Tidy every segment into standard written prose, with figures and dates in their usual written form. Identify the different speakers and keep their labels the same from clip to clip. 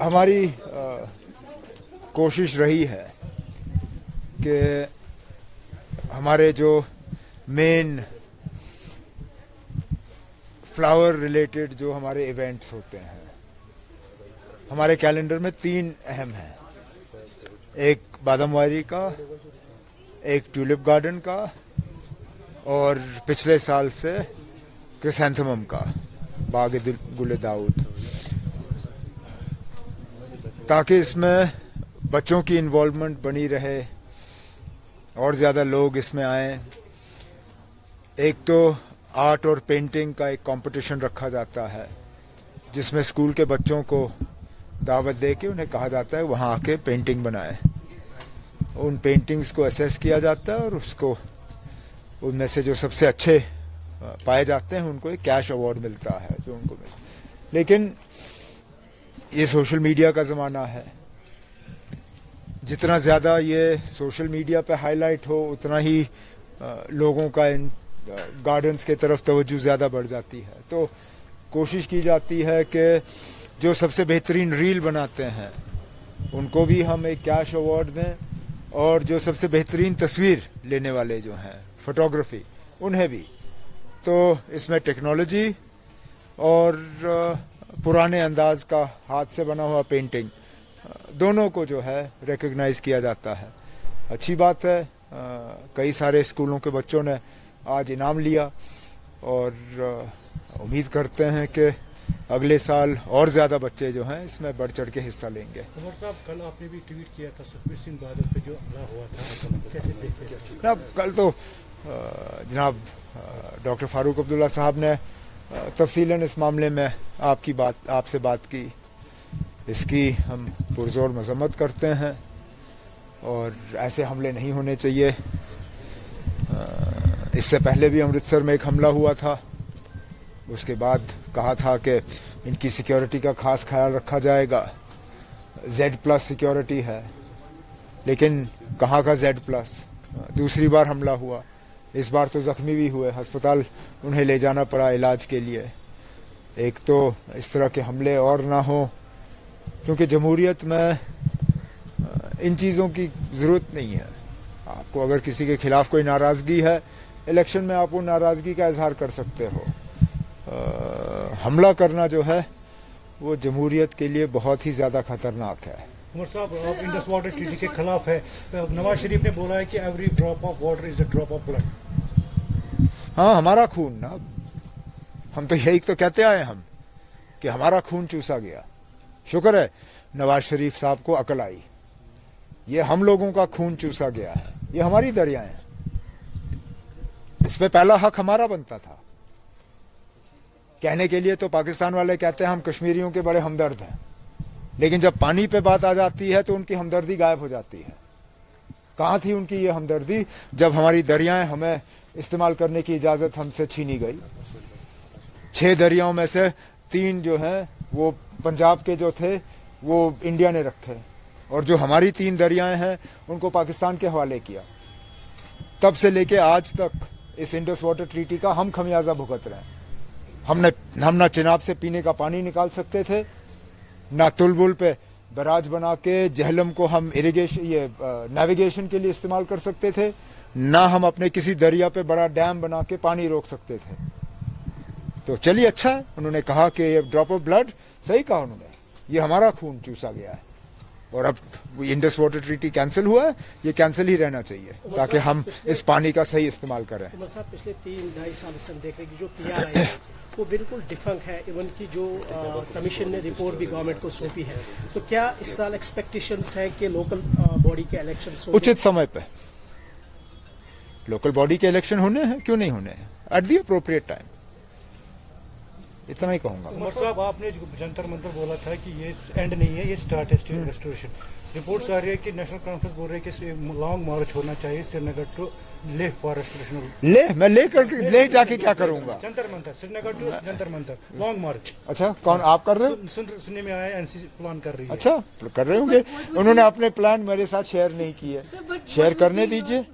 Speaker 1: हमारी कोशिश रही है कि हमारे जो मेन फ्लावर रिलेटेड जो हमारे इवेंट्स होते हैं, हमारे कैलेंडर में 3 अहम हैं। एक बादामवारी का, एक ट्यूलिप गार्डन का और पिछले साल से क्रिसैंथेमम का, बाग गुल दाऊद, ताकि इसमें बच्चों की इन्वॉल्वमेंट बनी रहे और ज़्यादा लोग इसमें आए। एक तो आर्ट और पेंटिंग का एक कंपटीशन रखा जाता है जिसमें स्कूल के बच्चों को दावत दे के उन्हें कहा जाता है वहाँ आके पेंटिंग बनाए। उन पेंटिंग्स को असेस किया जाता है और उसको उनमें से जो सबसे अच्छे पाए जाते हैं उनको एक कैश अवार्ड मिलता है जो उनको लेकिन ये सोशल मीडिया का ज़माना है, जितना ज़्यादा ये सोशल मीडिया पे हाईलाइट हो उतना ही लोगों का इन गार्डन्स के तरफ तवज्जो ज़्यादा बढ़ जाती है। तो कोशिश की जाती है कि जो सबसे बेहतरीन रील बनाते हैं उनको भी हम एक कैश अवार्ड दें और जो सबसे बेहतरीन तस्वीर लेने वाले जो हैं फोटोग्राफी उन्हें भी। तो इसमें टेक्नोलॉजी और पुराने अंदाज का हाथ से बना हुआ पेंटिंग दोनों को जो है रिकॉग्नाइज किया जाता है। अच्छी बात है, कई सारे स्कूलों के बच्चों ने आज इनाम लिया और उम्मीद करते हैं कि अगले साल और ज़्यादा बच्चे जो हैं इसमें बढ़ चढ़ के हिस्सा लेंगे।
Speaker 2: उमर साहब, कल आपने भी ट्वीट किया था सुखबीर सिंह बादल पे जो हमला हुआ था, कैसे देखते हैं?
Speaker 1: जनाब, कल तो जनाब डॉक्टर फारूक अब्दुल्ला साहब ने तफसीलन इस मामले में आपसे बात की। इसकी हम पुरजोर मजम्मत करते हैं और ऐसे हमले नहीं होने चाहिए। इससे पहले भी अमृतसर में एक हमला हुआ था, उसके बाद कहा था कि इनकी सिक्योरिटी का खास ख्याल रखा जाएगा। Z+ सिक्योरिटी है, लेकिन कहाँ का Z+? दूसरी बार हमला हुआ, इस बार तो जख्मी भी हुए, अस्पताल उन्हें ले जाना पड़ा इलाज के लिए। एक तो इस तरह के हमले और ना हो, क्योंकि जमहूरियत में इन चीज़ों की ज़रूरत नहीं है। आपको अगर किसी के खिलाफ कोई नाराज़गी है, इलेक्शन में आप वो नाराज़गी का इजहार कर सकते हो। हमला करना जो है वो जमहूरियत के लिए बहुत ही ज़्यादा खतरनाक है।
Speaker 2: उमर साहब, आप इंडस वाटर ट्रीटी के खिलाफ है। नवाज शरीफ ने बोला है कि every drop of water is a drop of blood.
Speaker 1: हाँ, हमारा खून ना, हम तो यही तो कहते आए हम कि हमारा खून चूसा गया। शुक्र है नवाज शरीफ साहब को अकल आई। ये हम लोगों का खून चूसा गया है, ये हमारी दरियाएं हैं, इस पे पहला हक हमारा बनता था। कहने के लिए तो पाकिस्तान वाले कहते हैं हम कश्मीरियों के बड़े हमदर्द हैं, लेकिन जब पानी पे बात आ जाती है तो उनकी हमदर्दी गायब हो जाती है। कहाँ थी उनकी ये हमदर्दी जब हमारी दरियाएं हमें इस्तेमाल करने की इजाजत हमसे छीनी गई। 6 दरियाओं में से 3 जो हैं वो पंजाब के जो थे वो इंडिया ने रखे, और जो हमारी 3 दरियाएं हैं उनको पाकिस्तान के हवाले किया। तब से लेके आज तक इस इंडस वाटर ट्रीटी का हम खमियाजा भुगत रहे हैं। हम ना चिनाब से पीने का पानी निकाल सकते थे, ना तुलबुल पे बराज बना के जहलम को हम नेविगेशन के लिए इस्तेमाल कर सकते थे, ना हम अपने किसी दरिया पे बड़ा डैम बना के पानी रोक सकते थे। तो चलिए, अच्छा है उन्होंने कहा कि ये ड्रॉप ऑफ ब्लड, सही कहा उन्होंने, ये हमारा खून चूसा गया है। और अब इंडस वाटर ट्रीटी कैंसिल हुआ है, ये कैंसिल ही रहना चाहिए ताकि हम इस पानी का सही इस्तेमाल करें।
Speaker 3: उमर साहब, पिछले 3-2.5 साल से हम देख रहे हैं कि जो PR आई है वो बिल्कुल डिफंक है। इवन की जो कमीशन ने रिपोर्ट भी गवर्नमेंट को सौंपी है, तो क्या इस साल एक्सपेक्टेशंस हैं कि लोकल बॉडी के इलेक्शन
Speaker 1: उचित समय पे लोकल बॉडी के इलेक्शन होने हैं? क्यों नहीं होने हैं? एट दी अप्रोप्रिएट टाइम, इतना ही कहूंगा।
Speaker 2: उमर साहब, आपने जंतर मंतर बोला था कि ये एंड नहीं है, ये स्टार्ट है स्टेट रेस्टोरेशन। रिपोर्ट्स आ रही है कि नेशनल कॉन्फ्रेंस बोल रही है कि लॉन्ग मार्च होना चाहिए Srinagar to Leh for restoration.
Speaker 1: मैं ले जाके क्या करूंगा?
Speaker 2: Jantar Mantar, Srinagar to Jantar Mantar, long march.
Speaker 1: अच्छा, कौन आप कर रहे हो?
Speaker 2: सुनने में आया एनसीसी प्लान कर रही है।
Speaker 1: अच्छा, कर रहे होंगे। उन्होंने अपने प्लान मेरे साथ शेयर नहीं किए, शेयर करने दीजिए।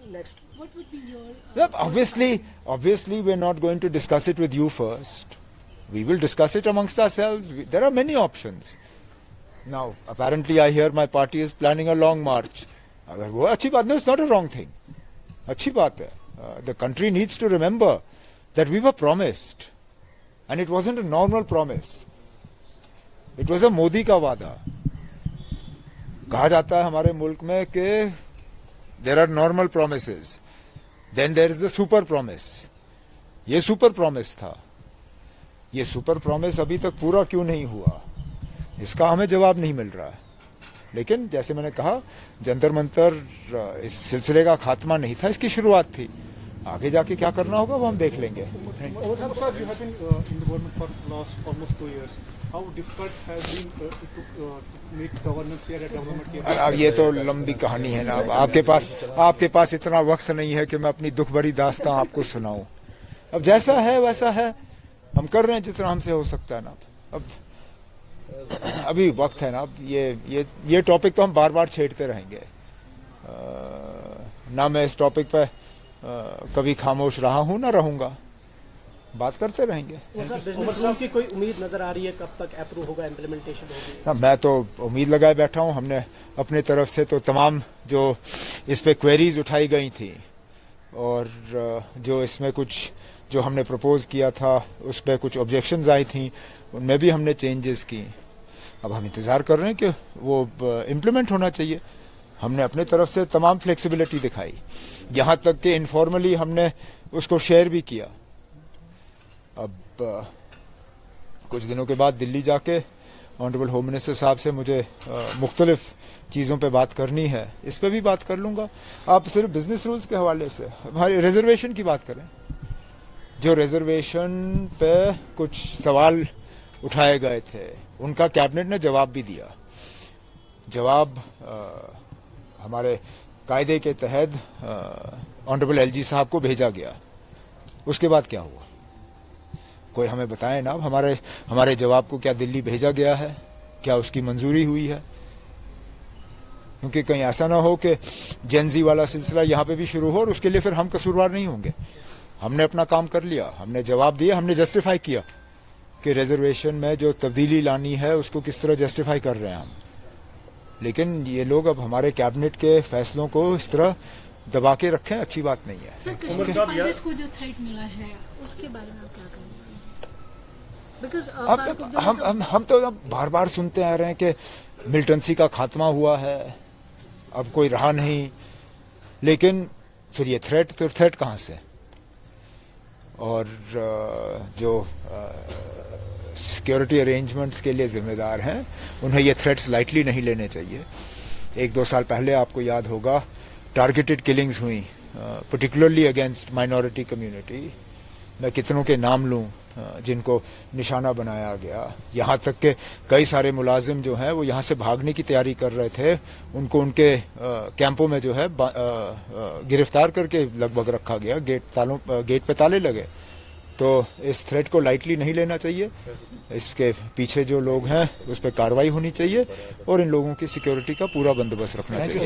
Speaker 1: Obviously we're not going to discuss it with you first. We will discuss it amongst ourselves. There are many options. Now, apparently I hear my party is planning a long march. अगर वो अच्छी बात नहीं, it's not a wrong thing. अच्छी बात है. The country needs to remember that we were promised. And it wasn't a normal promise. It was a Modi का वादा. कहा जाता है हमारे मुल्क में कि there are normal promises. Then there is the super promise. ये सुपर प्रॉमिस था. ये सुपर प्रॉमिस अभी तक पूरा क्यों नहीं हुआ, इसका हमें जवाब नहीं मिल रहा है. लेकिन जैसे मैंने कहा, जंतर मंतर इस सिलसिले का खात्मा नहीं था, इसकी शुरुआत थी. आगे जाके क्या करना होगा वो हम देख लेंगे.
Speaker 2: Sir, you have been in the government for last almost 2 years. How difficult has been to make governance here at development?
Speaker 1: अब ये तो लंबी कहानी है ना. अब आपके पास इतना वक्त नहीं है कि मैं अपनी दुख भरी दास्तां आपको सुनाऊं. अब जैसा है वैसा है, हम कर रहे हैं जितना हमसे हो सकता है ना. अब अभी वक्त है ना. अब ये टॉपिक तो हम बार बार छेड़ते रहेंगे ना. मैं इस टॉपिक पे कभी खामोश रहा हूं ना रहूंगा. बात करते रहेंगे.
Speaker 3: सर, बिजनेस रूल की कोई उम्मीद नजर आ रही है, कब तक अप्रूव होगा, इम्प्लीमेंटेशन होगी?
Speaker 1: ना, मैं तो उम्मीद लगाए बैठा हूं. हमने अपने तरफ से तो तमाम जो इस पे क्वेरीज उठाई गई थी और जो इसमें कुछ जो हमने प्रपोज किया था उस पर कुछ ऑब्जेक्शंस आई थी, उनमें भी हमने चेंजेस की. अब हम इंतजार कर रहे हैं कि वो इम्प्लीमेंट होना चाहिए. हमने अपने तरफ से तमाम फ्लेक्सिबिलिटी दिखाई, यहां तक कि इनफॉर्मली हमने उसको शेयर भी किया. अब कुछ दिनों के बाद दिल्ली जाके ऑनरेबल होम मिनिस्टर साहब से मुझे मुख्तलिफ चीज़ों पे बात करनी है. इस पे भी बात कर लूंगा. आप सिर्फ बिजनेस रूल्स के हवाले से हमारे रिजर्वेशन की बात करें. जो रिजर्वेशन पे कुछ सवाल उठाए गए थे, उनका कैबिनेट ने जवाब भी दिया. जवाब हमारे कायदे के तहत ऑनरेबल एलजी साहब को भेजा गया. उसके बाद क्या हुआ, कोई हमें बताए ना. हमारे जवाब को क्या दिल्ली भेजा गया है, क्या उसकी मंजूरी हुई है? क्योंकि कहीं ऐसा ना हो कि जेनजी वाला सिलसिला यहाँ पे भी शुरू हो और उसके लिए फिर हम कसूरवार नहीं होंगे. हमने अपना काम कर लिया, हमने जवाब दिया, हमने जस्टिफाई किया कि रिजर्वेशन में जो तब्दीली लानी है उसको किस तरह जस्टिफाई कर रहे हैं हम. लेकिन ये लोग अब हमारे कैबिनेट के फैसलों को इस तरह दबा के रखें, अच्छी बात नहीं है.
Speaker 4: सर, कश्मीर पायलट्स को जो थ्रेट मिला है उसके बारे में आप क्या करेंगे?
Speaker 1: अब हम तो अब बार बार सुनते आ रहे हैं कि मिलिटेंसी का खात्मा हुआ है, अब कोई रहा नहीं. लेकिन फिर ये थ्रेट कहां से? और जो सिक्योरिटी अरेंजमेंट्स के लिए जिम्मेदार हैं, उन्हें ये थ्रेट्स लाइटली नहीं लेने चाहिए. 1-2 साल पहले आपको याद होगा टारगेटेड किलिंग्स हुई, पर्टिकुलरली अगेंस्ट माइनॉरिटी कम्युनिटी. मैं कितनों के नाम लूं जिनको निशाना बनाया गया. यहाँ तक के कई सारे मुलाजिम जो हैं वो यहाँ से भागने की तैयारी कर रहे थे, उनको उनके कैंपों में जो है गिरफ्तार करके लगभग रखा गया. गेट पे ताले लगे. तो इस थ्रेट को लाइटली नहीं लेना चाहिए. इसके पीछे जो लोग हैं उस पर कार्रवाई होनी चाहिए और इन लोगों की सिक्योरिटी का पूरा बंदोबस्त रखना चाहिए.